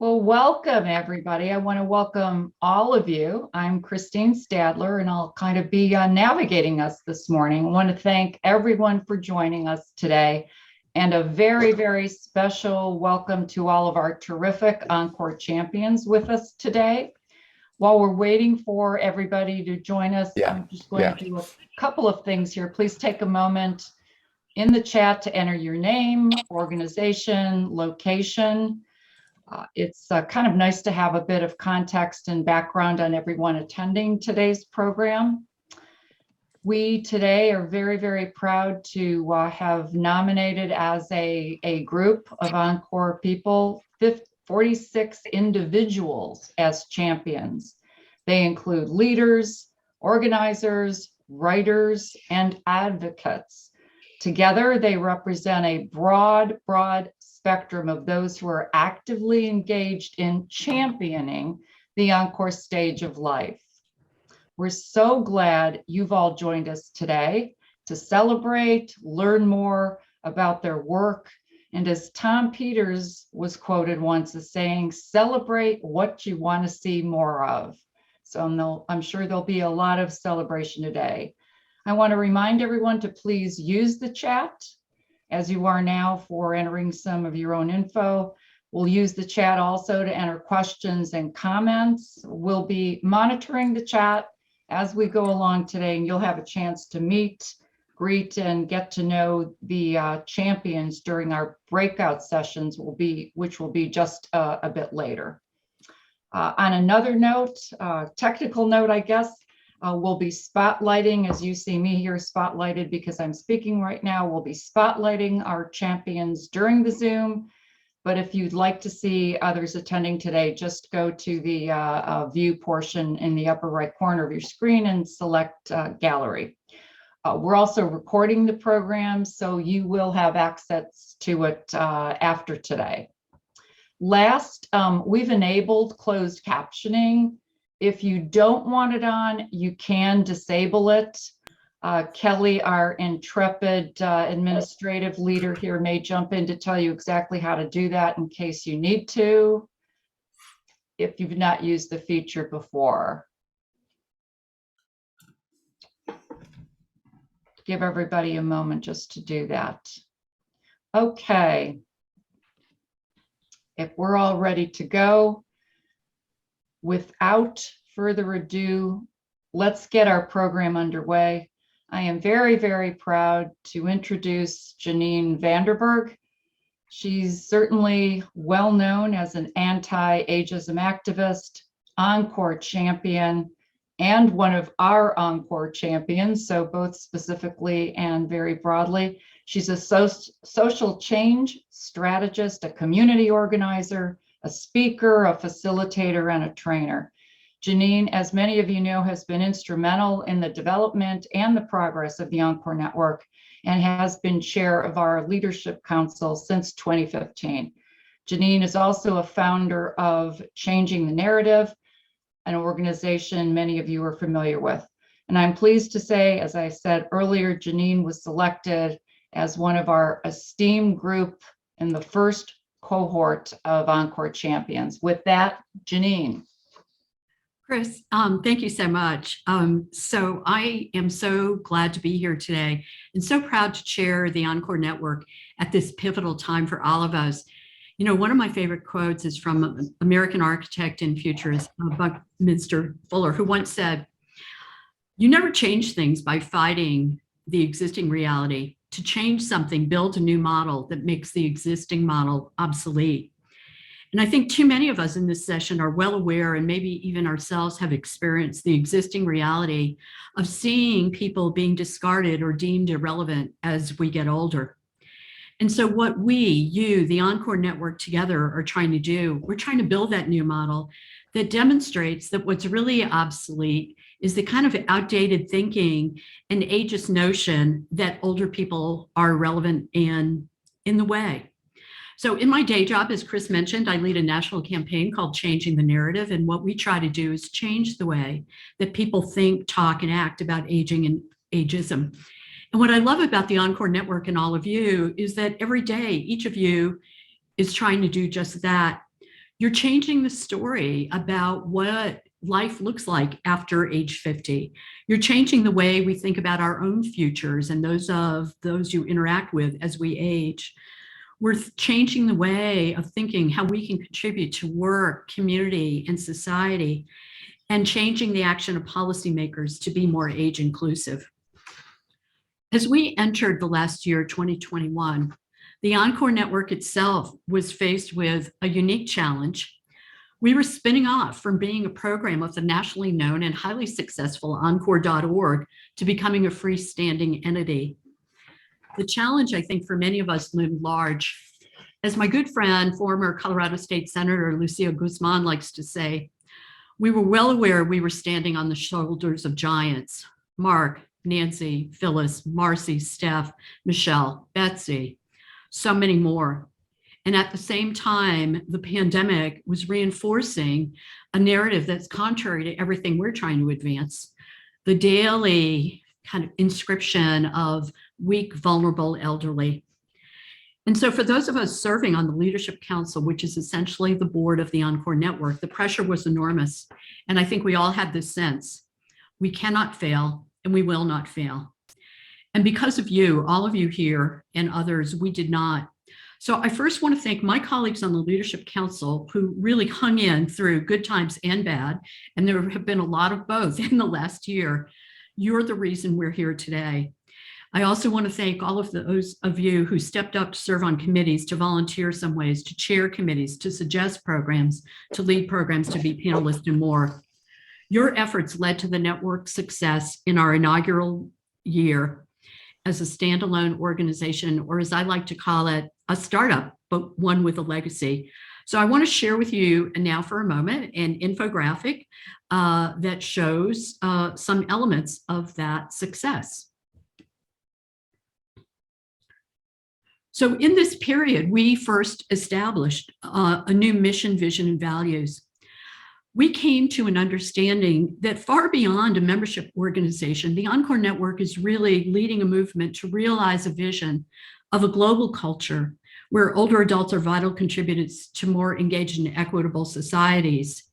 Well, welcome everybody. I want to welcome all of you. I'm Christine Stadler, and I'll kind of be navigating us this morning. I want to thank everyone for joining us today, and a very, very special welcome to all of our terrific Encore champions with us today. While we're waiting for everybody to join us, I'm just going to do a couple of things here. Please take a moment in the chat to enter your name, organization, location. It's kind of nice to have a bit of context and background on everyone attending today's program. We today are very, very proud to have nominated as a group of Encore people 46 individuals as champions. They include leaders, organizers, writers, and advocates. Together, they represent a broad spectrum of those who are actively engaged in championing the Encore stage of life. We're so glad you've all joined us today to celebrate, learn more about their work, and as Tom Peters was quoted once as saying, celebrate what you want to see more of. So I'm sure there'll be a lot of celebration today. I want to remind everyone to please use the chat as you are now for entering some of your own info. We'll use the chat also to enter questions and comments. We'll be monitoring the chat as we go along today, and you'll have a chance to meet, greet, and get to know the champions during our breakout sessions, which will be just a bit later. On another note, technical note, I guess, we'll be spotlighting, as you see me here spotlighted because I'm speaking right now, we'll be spotlighting our champions during the Zoom. But if you'd like to see others attending today, just go to the view portion in the upper right corner of your screen and select gallery. We're also recording the program, so you will have access to it after today. Last, we've enabled closed captioning. If you don't want it on, you can disable it. Kelly, our intrepid administrative leader here, may jump in to tell you exactly how to do that in case you need to, if you've not used the feature before. Give everybody a moment just to do that. Okay. If we're all ready to go, without further ado, let's get our program underway. I am very, very proud to introduce Janine Vanderberg. She's certainly well known as an anti-ageism activist, Encore champion, and one of our Encore champions, so both specifically and very broadly. She's a social change strategist, a community organizer, a speaker, a facilitator, and a trainer. Janine, as many of you know, has been instrumental in the development and the progress of the Encore Network and has been chair of our Leadership Council since 2015. Janine is also a founder of Changing the Narrative, an organization many of you are familiar with. And I'm pleased to say, as I said earlier, Janine was selected as one of our esteemed group in the first cohort of Encore champions. With that, Janine. Chris, thank you so much. So I am so glad to be here today and so proud to chair the Encore Network at this pivotal time for all of us. You know, one of my favorite quotes is from American architect and futurist Buckminster Fuller, who once said, "You never change things by fighting the existing reality. To change something, build a new model that makes the existing model obsolete." And I think too many of us in this session are well aware, and maybe even ourselves have experienced the existing reality of seeing people being discarded or deemed irrelevant as we get older. And so what you, the Encore Network together are trying to do, we're trying to build that new model that demonstrates that what's really obsolete is the kind of outdated thinking and ageist notion that older people are irrelevant and in the way. So in my day job, as Chris mentioned, I lead a national campaign called Changing the Narrative. And what we try to do is change the way that people think, talk, and act about aging and ageism. And what I love about the Encore Network and all of you is that every day, each of you is trying to do just that. You're changing the story about what life looks like after age 50. You're changing the way we think about our own futures and those of those you interact with as we age. We're changing the way of thinking how we can contribute to work, community, and society, and changing the action of policymakers to be more age inclusive. As we entered the last year, 2021, the Encore Network itself was faced with a unique challenge. We were spinning off from being a program of the nationally known and highly successful Encore.org to becoming a freestanding entity. The challenge, I think, for many of us loomed large. As my good friend, former Colorado State Senator Lucio Guzman likes to say, we were well aware we were standing on the shoulders of giants: Mark, Nancy, Phyllis, Marcy, Steph, Michelle, Betsy, so many more. And at the same time, the pandemic was reinforcing a narrative that's contrary to everything we're trying to advance. The daily kind of inscription of weak, vulnerable, elderly. And so for those of us serving on the Leadership Council, which is essentially the board of the Encore Network, the pressure was enormous. And I think we all had this sense: we cannot fail and we will not fail. And because of you, all of you here and others, we did not. So I first want to thank my colleagues on the Leadership Council who really hung in through good times and bad. And there have been a lot of both in the last year. You're the reason we're here today. I also want to thank all of those of you who stepped up to serve on committees, to volunteer some ways, to chair committees, to suggest programs, to lead programs, to be panelists, and more. Your efforts led to the network's success in our inaugural year as a standalone organization, or as I like to call it, a startup, but one with a legacy. So I want to share with you now for a moment an infographic that shows some elements of that success. So in this period, we first established a new mission, vision, and values. We came to an understanding that far beyond a membership organization, the Encore Network is really leading a movement to realize a vision of a global culture where older adults are vital contributors to more engaged and equitable societies.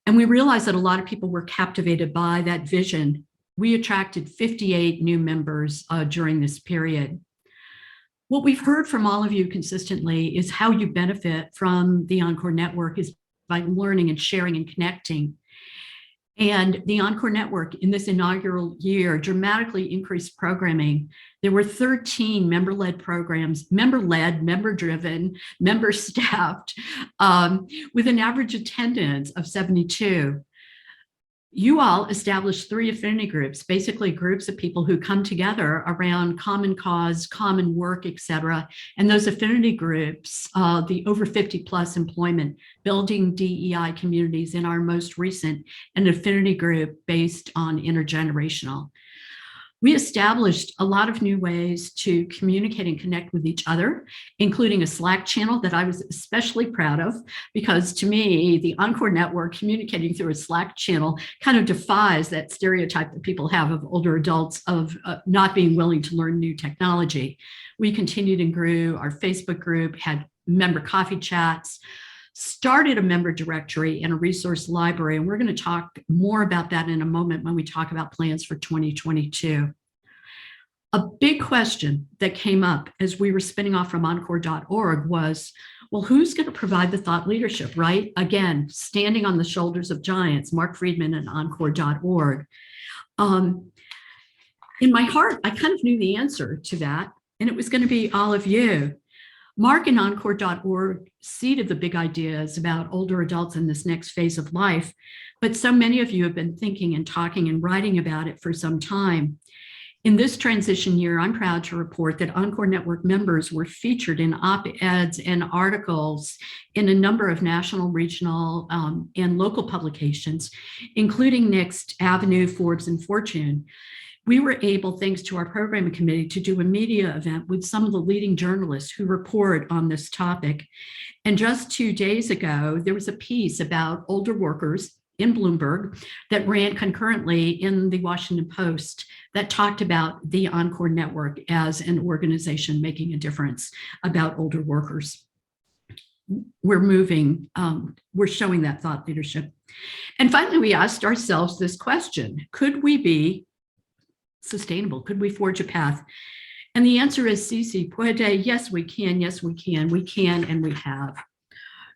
And we realized that a lot of people were captivated by that vision. We attracted 58 new members during this period. What we've heard from all of you consistently is how you benefit from the Encore Network is by learning and sharing and connecting. And the Encore Network in this inaugural year dramatically increased programming. There were 13 member-led programs, member-led, member-driven, member-staffed, with an average attendance of 72. You all established 3 affinity groups, basically groups of people who come together around common cause, common work, et cetera. And those affinity groups, the over 50 plus employment, building DEI communities in our most recent, an affinity group based on intergenerational. We established a lot of new ways to communicate and connect with each other, including a Slack channel that I was especially proud of, because to me, the Encore Network communicating through a Slack channel kind of defies that stereotype that people have of older adults of not being willing to learn new technology. We continued and grew our Facebook group, had member coffee chats, started a member directory and a resource library. And we're going to talk more about that in a moment when we talk about plans for 2022. A big question that came up as we were spinning off from Encore.org was, well, who's going to provide the thought leadership, right? Again, standing on the shoulders of giants, Mark Friedman and Encore.org. In my heart, I kind of knew the answer to that, and it was going to be all of you. Mark and Encore.org seeded the big ideas about older adults in this next phase of life, but so many of you have been thinking and talking and writing about it for some time. In this transition year, I'm proud to report that Encore Network members were featured in op-eds and articles in a number of national, regional, and local publications, including Next Avenue, Forbes, and Fortune. We were able, thanks to our programming committee, to do a media event with some of the leading journalists who report on this topic. And just 2 days ago, there was a piece about older workers in Bloomberg that ran concurrently in the Washington Post that talked about the Encore Network as an organization making a difference about older workers. we're moving, we're showing that thought leadership. And finally, we asked ourselves this question: could we be sustainable? Could we forge a path? And the answer is sí, sí puede. Yes, we can. Yes, we can. We can, and we have.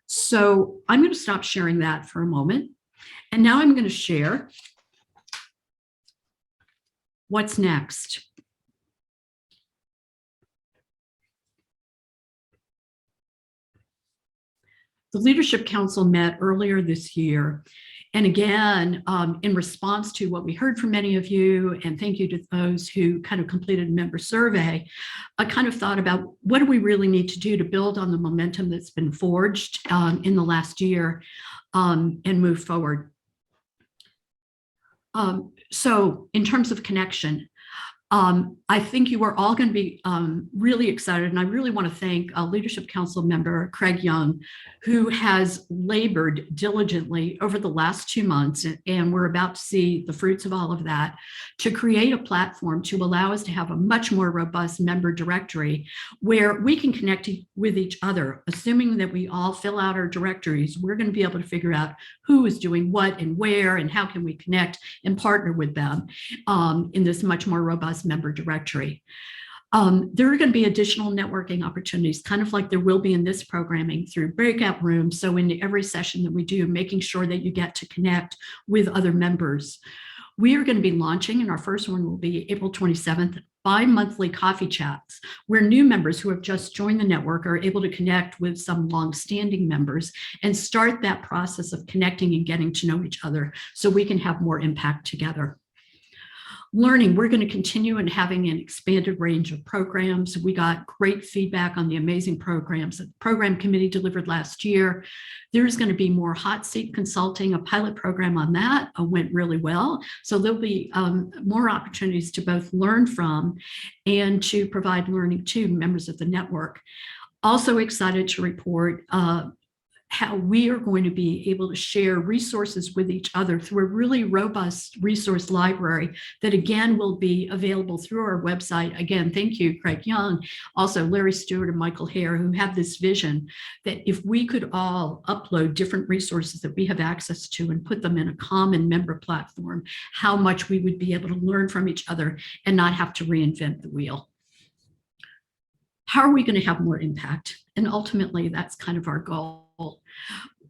So I'm going to stop sharing that for a moment. And now I'm going to share what's next. The Leadership Council met earlier this year. And again, in response to what we heard from many of you, and thank you to those who kind of completed a member survey, I kind of thought about what do we really need to do to build on the momentum that's been forged in the last year and move forward. So in terms of connection, I think you are all going to be really excited, and I really want to thank Leadership Council member Craig Young, who has labored diligently over the last 2 months, and we're about to see the fruits of all of that, to create a platform to allow us to have a much more robust member directory where we can connect with each other. Assuming that we all fill out our directories, we're going to be able to figure out who is doing what and where, and how can we connect and partner with them in this much more robust member directory. There are going to be additional networking opportunities, kind of like there will be in this programming, through breakout rooms. So in every session that we do, making sure that you get to connect with other members. We are going to be launching, and our first one will be April 27th, bi-monthly coffee chats, where new members who have just joined the network are able to connect with some long-standing members and start that process of connecting and getting to know each other so we can have more impact together. Learning, we're going to continue in having an expanded range of programs. We got great feedback on the amazing programs that the program committee delivered last year. There's going to be more hot seat consulting. A pilot program on that went really well. So there'll be more opportunities to both learn from and to provide learning to members of the network. Also excited to report how we are going to be able to share resources with each other through a really robust resource library that again will be available through our website. Again, thank you, Craig Young, also Larry Stewart and Michael Hare, who have this vision that if we could all upload different resources that we have access to and put them in a common member platform, how much we would be able to learn from each other and not have to reinvent the wheel. How are we going to have more impact? And ultimately, that's kind of our goal.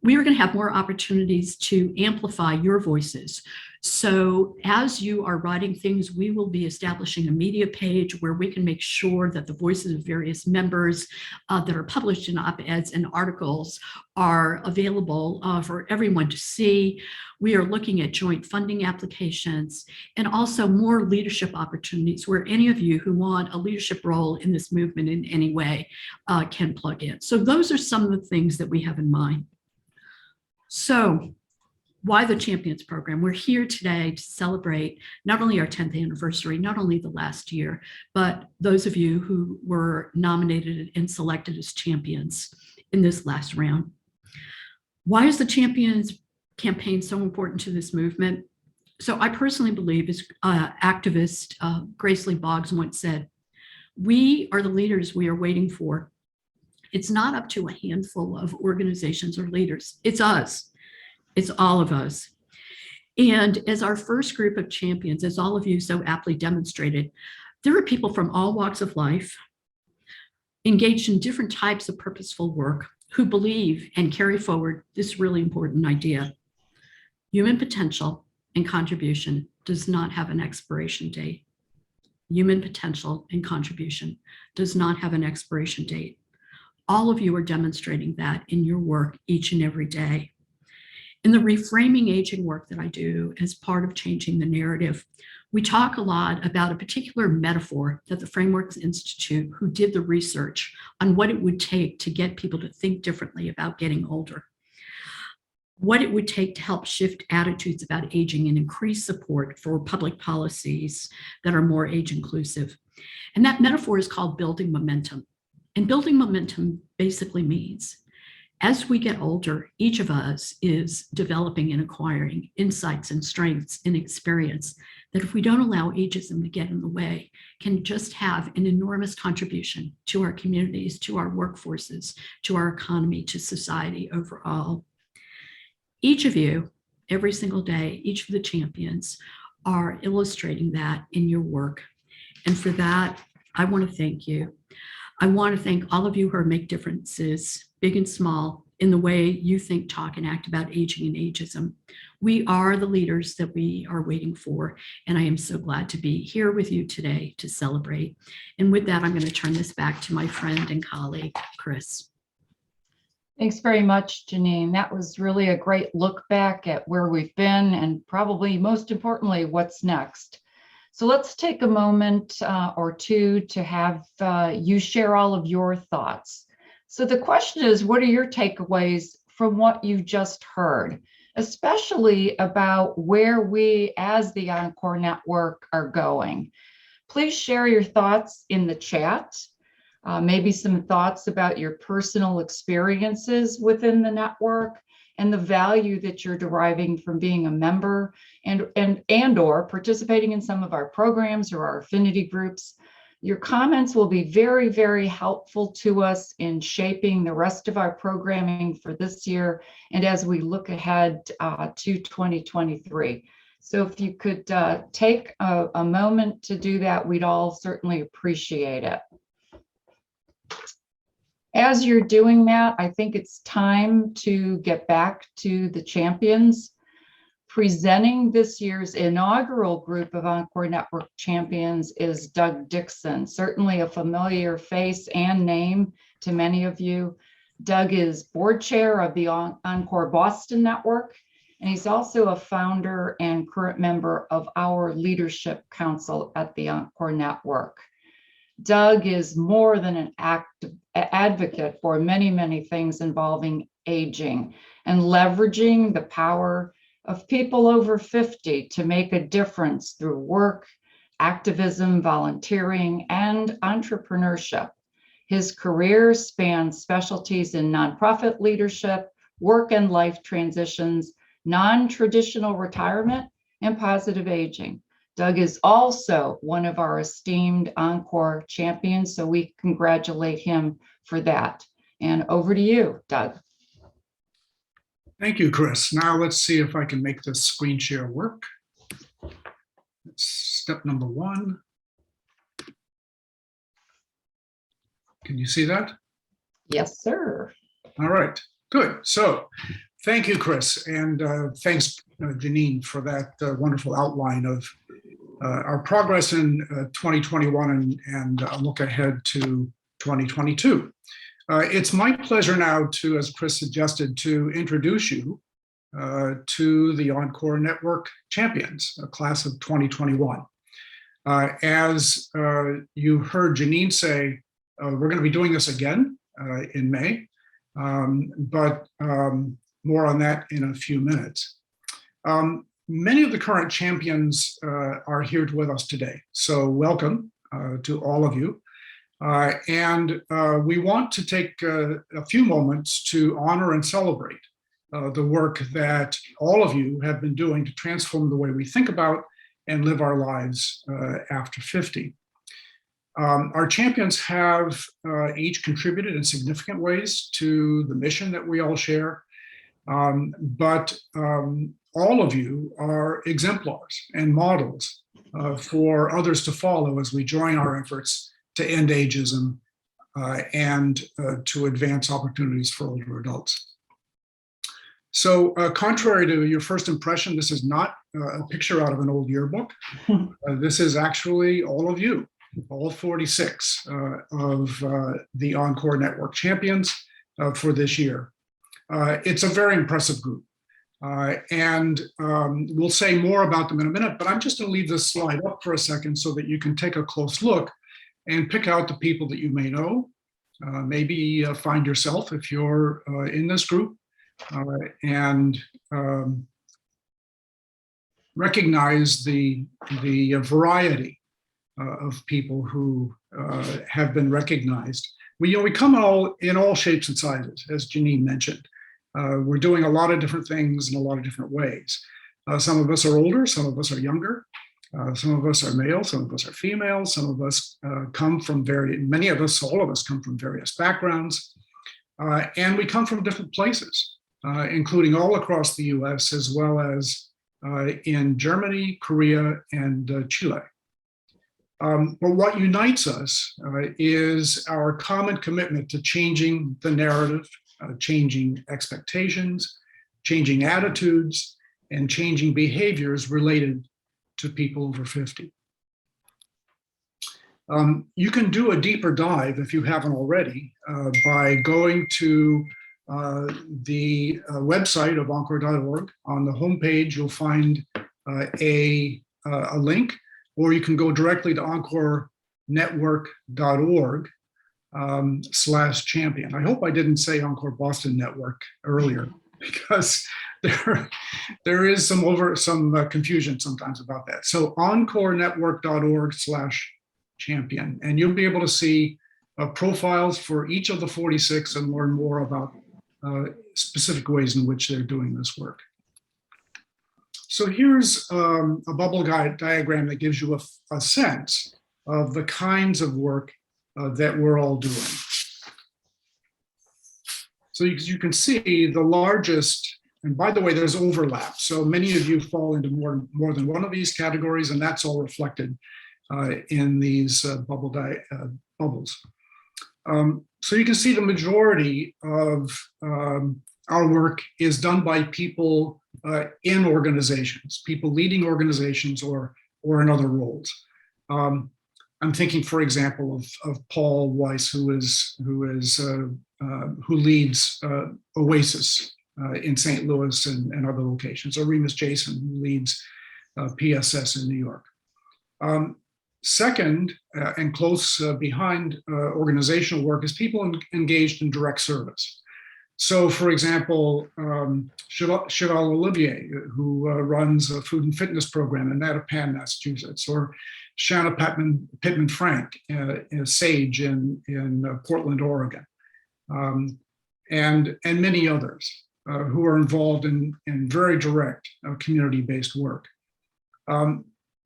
We are going to have more opportunities to amplify your voices. So as you are writing things, we will be establishing a media page where we can make sure that the voices of various members that are published in op-eds and articles are available for everyone to see. We are looking at joint funding applications and also more leadership opportunities where any of you who want a leadership role in this movement in any way can plug in. So those are some of the things that we have in mind. So why the Champions program? We're here today to celebrate not only our 10th anniversary, not only the last year, but those of you who were nominated and selected as champions in this last round. Why is the Champions campaign so important to this movement? So I personally believe, as activist Grace Lee Boggs once said, we are the leaders we are waiting for. It's not up to a handful of organizations or leaders. It's us. It's all of us. And as our first group of champions, as all of you so aptly demonstrated, there are people from all walks of life engaged in different types of purposeful work who believe and carry forward this really important idea. Human potential and contribution does not have an expiration date. Human potential and contribution does not have an expiration date. All of you are demonstrating that in your work each and every day. In the reframing aging work that I do as part of changing the narrative, we talk a lot about a particular metaphor that the Frameworks Institute, who did the research on what it would take to get people to think differently about getting older, what it would take to help shift attitudes about aging and increase support for public policies that are more age inclusive. And that metaphor is called building momentum. And building momentum basically means As we get older, each of us is developing and acquiring insights and strengths and experience that, if we don't allow ageism to get in the way, can just have an enormous contribution to our communities, to our workforces, to our economy, to society overall. Each of you, every single day, each of the champions are illustrating that in your work. And for that, I want to thank you. I want to thank all of you who make differences, big and small, in the way you think, talk, and act about aging and ageism. We are the leaders that we are waiting for, and I am so glad to be here with you today to celebrate. And with that, I'm going to turn this back to my friend and colleague, Chris. Thanks very much, Janine. That was really a great look back at where we've been and probably most importantly, what's next. So let's take a moment or two to have you share all of your thoughts. So the question is, what are your takeaways from what you just heard, especially about where we as the Encore Network are going? Please share your thoughts in the chat. Maybe some thoughts about your personal experiences within the network and the value that you're deriving from being a member and or participating in some of our programs or our affinity groups. Your comments will be very, very helpful to us in shaping the rest of our programming for this year and as we look ahead to 2023. So if you could take a moment to do that, we'd all certainly appreciate it. As you're doing that, I think it's time to get back to the champions. Presenting this year's inaugural group of Encore Network Champions is Doug Dixon, certainly a familiar face and name to many of you. Doug is board chair of the Encore Boston Network, and he's also a founder and current member of our leadership council at the Encore Network. Doug is more than an advocate for many, many things involving aging and leveraging the power of people over 50 to make a difference through work, activism, volunteering, and entrepreneurship. His career spans specialties in nonprofit leadership, work and life transitions, non-traditional retirement, and positive aging. Doug is also one of our esteemed Encore champions, so we congratulate him for that. And over to you, Doug. Thank you, Chris. Now let's see if I can make this screen share work. That's step number one. Can you see that? Yes, sir. All right, good. So thank you, Chris, and thanks, Janine, for that wonderful outline of our progress in 2021 and a look ahead to 2022. It's my pleasure now to, as Chris suggested, to introduce you to the Encore Network Champions, a class of 2021. As you heard Janine say, we're going to be doing this again in May, but more on that in a few minutes. Many of the current champions are here with us today, so welcome to all of you. And we want to take a few moments to honor and celebrate the work that all of you have been doing to transform the way we think about and live our lives after 50. Our champions have each contributed in significant ways to the mission that we all share, but all of you are exemplars and models for others to follow as we join our efforts to end ageism and to advance opportunities for older adults. So contrary to your first impression, this is not a picture out of an old yearbook. This is actually all of you, all 46 of the Encore Network Champions for this year. It's a very impressive group. And we'll say more about them in a minute, but I'm just going to leave this slide up for a second so that you can take a close look and pick out the people that you may know, maybe find yourself if you're in this group, and recognize the variety of people who have been recognized, we come in all shapes and sizes, as Janine mentioned. We're doing a lot of different things in a lot of different ways. Some of us are older, some of us are younger, some of us are male, some of us are female, some of us many of us, all of us come from various backgrounds, and we come from different places, including all across the US, as well as in Germany, Korea, and Chile. But what unites us is our common commitment to changing the narrative, changing expectations, changing attitudes, and changing behaviors related to people over 50. You can do a deeper dive, if you haven't already, by going to the website of Encore.org. On the homepage, you'll find a link, or you can go directly to EncoreNetwork.org /champion. I hope I didn't say Encore Boston Network earlier, because there is some confusion sometimes about that. So EncoreNetwork.org /champion, and you'll be able to see profiles for each of the 46 and learn more about specific ways in which they're doing this work. So here's a bubble diagram that gives you a sense of the kinds of work that we're all doing. So you can see the largest, and by the way, there's overlap. So many of you fall into more than one of these categories, and that's all reflected in these bubbles. So you can see the majority of our work is done by people in organizations, people leading organizations or in other roles. I'm thinking, for example, of Paul Weiss, who leads Oasis in St. Louis and other locations, or Remus Jason, who leads PSS in New York. Second, and close behind organizational work, is people engaged in direct service. So, for example, Cheval Olivier, who runs a food and fitness program in Mattapan, Massachusetts, or Shanna Pittman Frank, Sage in Portland, Oregon, and many others who are involved in very direct community-based work.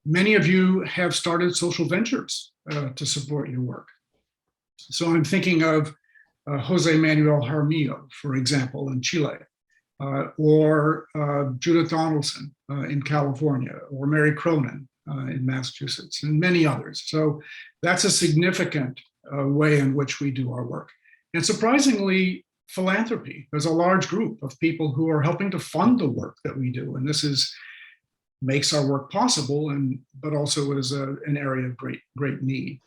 Many of you have started social ventures to support your work. So I'm thinking of Jose Manuel Jaramillo, for example, in Chile, or Judith Donaldson in California, or Mary Cronin in Massachusetts, and many others. So that's a significant way in which we do our work. And surprisingly, philanthropy. There's a large group of people who are helping to fund the work that we do, and this makes our work possible, but also is an area of great need.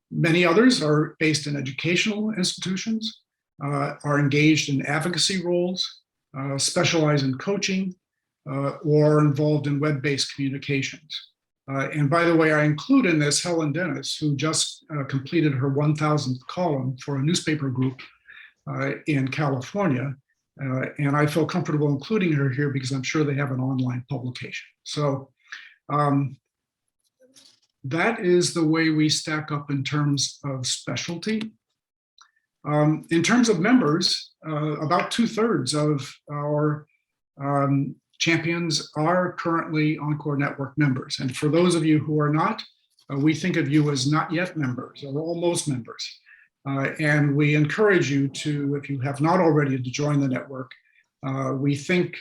Many others are based in educational institutions, are engaged in advocacy roles, specialize in coaching, or involved in web-based communications. And by the way, I include in this Helen Dennis, who just completed her 1,000th column for a newspaper group in California. And I feel comfortable including her here because I'm sure they have an online publication. So that is the way we stack up in terms of specialty. In terms of members, about 2/3 of our champions are currently Encore Network members. And for those of you who are not, we think of you as not yet members or almost members. And we encourage you to, if you have not already, to join the network. We think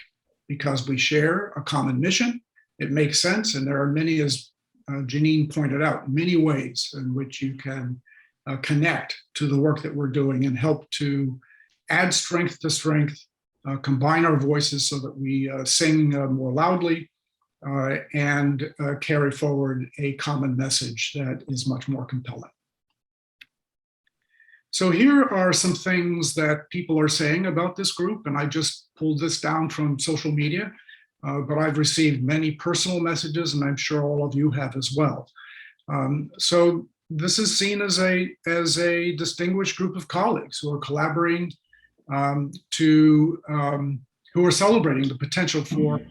because we share a common mission, it makes sense. And there are many, as Janine pointed out, many ways in which you can connect to the work that we're doing and help to add strength to strength, combine our voices so that we sing more loudly and carry forward a common message that is much more compelling. So here are some things that people are saying about this group, and I just pulled this down from social media, but I've received many personal messages, and I'm sure all of you have as well. So this is seen as a distinguished group of colleagues who are collaborating, who are celebrating the potential for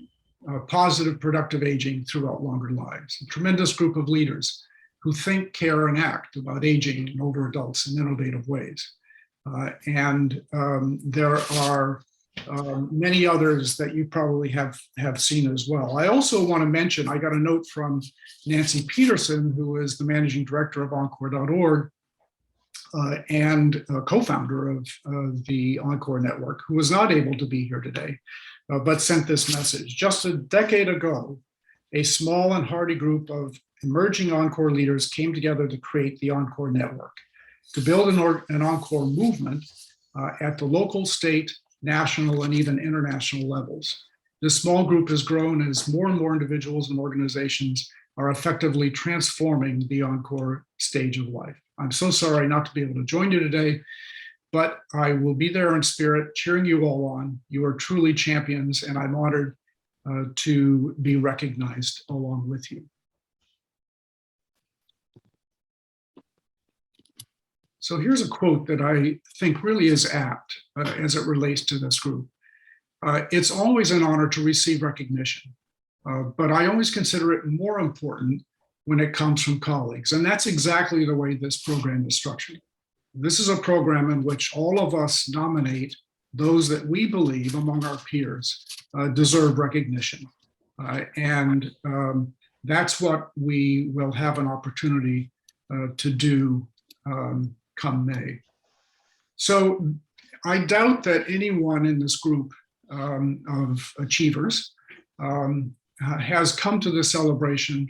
positive, productive aging throughout longer lives. A tremendous group of leaders who think, care, and act about aging and older adults in innovative ways. There are many others that you probably have seen as well. I also want to mention, I got a note from Nancy Peterson, who is the managing director of Encore.org and co-founder of the Encore Network, who was not able to be here today, but sent this message. Just a decade ago, a small and hardy group of emerging Encore leaders came together to create the Encore Network, to build an Encore movement at the local, state, national, and even international levels. This small group has grown as more and more individuals and organizations are effectively transforming the Encore stage of life. I'm so sorry not to be able to join you today, but I will be there in spirit, cheering you all on. You are truly champions, and I'm honored to be recognized along with you. So here's a quote that I think really is apt as it relates to this group. It's always an honor to receive recognition, but I always consider it more important when it comes from colleagues. And that's exactly the way this program is structured. This is a program in which all of us nominate those that we believe among our peers deserve recognition. That's what we will have an opportunity to do come May. So I doubt that anyone in this group of achievers has come to this celebration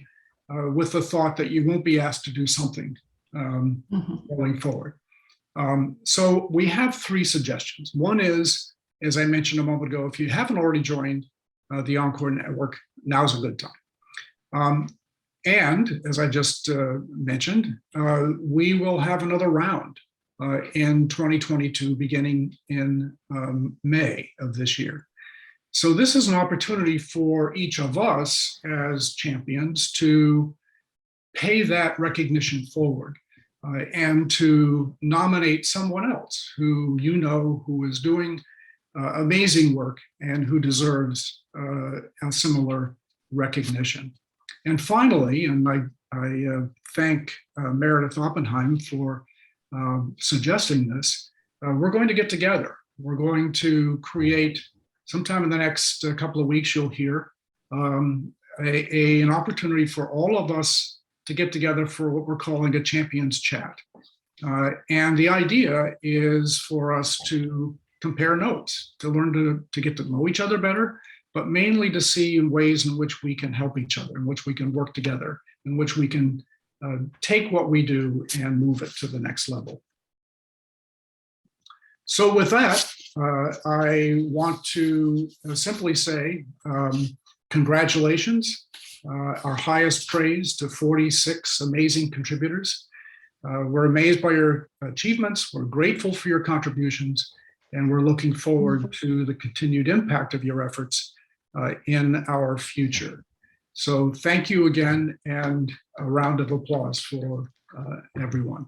with the thought that you won't be asked to do something going forward. So we have three suggestions. One is, as I mentioned a moment ago, if you haven't already joined the Encore Network, now's a good time. And as I just mentioned, we will have another round in 2022, beginning in May of this year. So this is an opportunity for each of us as champions to pay that recognition forward and to nominate someone else who you know who is doing amazing work and who deserves a similar recognition. And finally, and I thank Meredith Oppenheim for suggesting this, we're going to get together. We're going to create, sometime in the next couple of weeks, you'll hear, an opportunity for all of us to get together for what we're calling a champions chat. And the idea is for us to compare notes, to learn to get to know each other better, but mainly to see ways in which we can help each other, in which we can work together, in which we can take what we do and move it to the next level. So with that, I want to simply say congratulations, our highest praise to 46 amazing contributors. We're amazed by your achievements, we're grateful for your contributions, and we're looking forward to the continued impact of your efforts in our future. So thank you again, and a round of applause for everyone.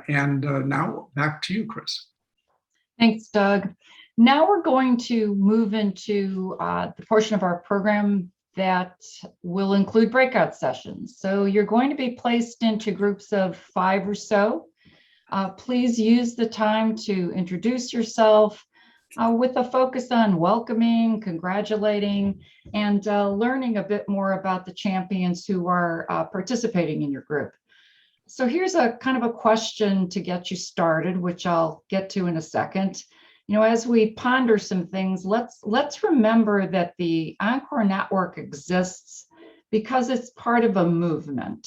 Now back to you, Chris. Thanks, Doug. Now we're going to move into the portion of our program that will include breakout sessions. So you're going to be placed into groups of 5 or so. Please use the time to introduce yourself with a focus on welcoming, congratulating, and learning a bit more about the champions who are participating in your group. So here's a kind of a question to get you started, which I'll get to in a second. You know, as we ponder some things, let's remember that the Encore Network exists because it's part of a movement.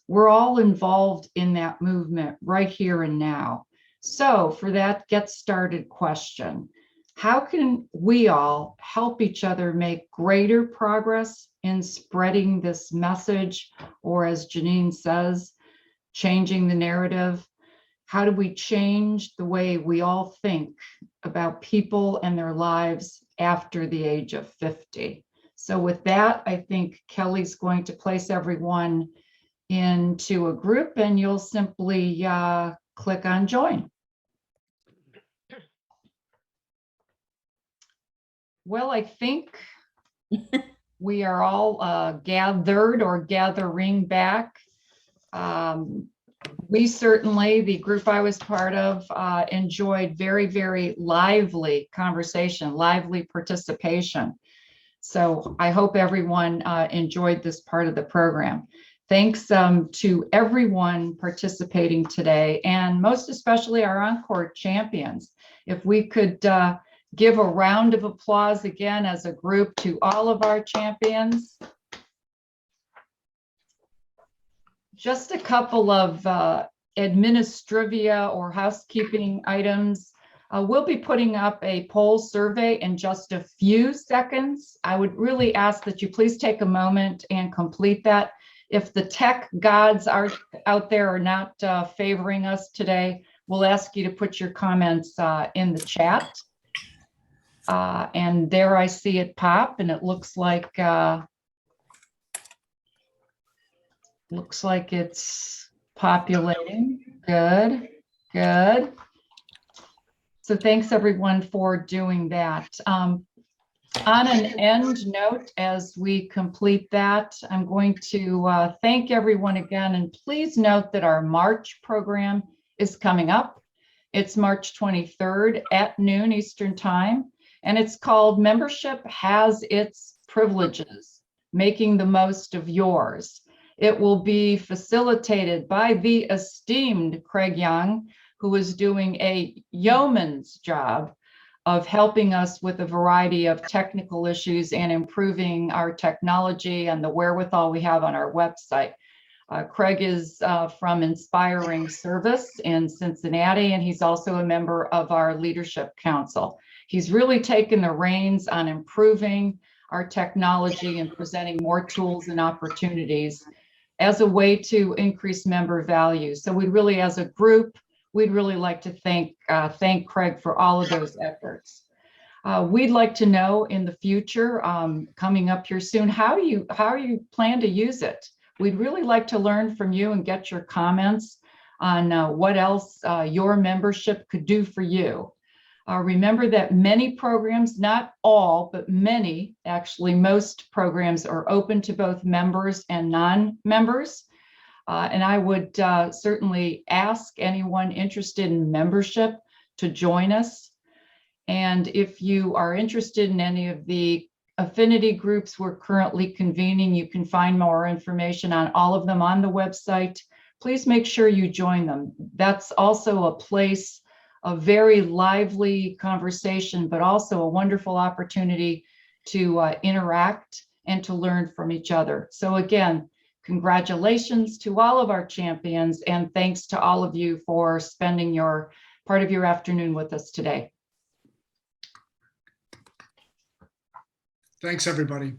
We're all involved in that movement right here and now. So for that get started question, how can we all help each other make greater progress in spreading this message, or as Janine says, changing the narrative? How do we change the way we all think about people and their lives after the age of 50? So with that, I think Kelly's going to place everyone into a group, and you'll simply click on join. Well, I think we are all gathered or gathering back. We certainly, the group I was part of, enjoyed very, very lively conversation, lively participation. So I hope everyone enjoyed this part of the program. Thanks to everyone participating today, and most especially our Encore champions. If we could give a round of applause again as a group to all of our champions. Just a couple of administrivia or housekeeping items. We'll be putting up a poll survey in just a few seconds. I would really ask that you please take a moment and complete that. If the tech gods are out there are not favoring us today, we'll ask you to put your comments in the chat. And there I see it pop, and it looks like it's populating. Good, good. So thanks everyone for doing that. On an end note, as we complete that, I'm going to thank everyone again, and please note that our March program is coming up. It's March 23rd at noon Eastern Time, and it's called Membership Has Its Privileges, Making the Most of Yours. It will be facilitated by the esteemed Craig Young, who is doing a yeoman's job of helping us with a variety of technical issues and improving our technology and the wherewithal we have on our website. Craig is from Inspiring Service in Cincinnati, and he's also a member of our Leadership Council. He's really taken the reins on improving our technology and presenting more tools and opportunities as a way to increase member value. So we really, as a group, we'd really like to thank Craig for all of those efforts. We'd like to know in the future, coming up here soon, how you plan to use it. We'd really like to learn from you and get your comments on what else your membership could do for you. Remember that many programs, not all, but many, actually most programs are open to both members and non-members. And I would certainly ask anyone interested in membership to join us. And if you are interested in any of the affinity groups we're currently convening, you can find more information on all of them on the website. Please make sure you join them. That's also a place of very lively conversation, but also a wonderful opportunity to interact and to learn from each other. So again, congratulations to all of our champions, and thanks to all of you for spending your part of your afternoon with us today. Thanks, everybody.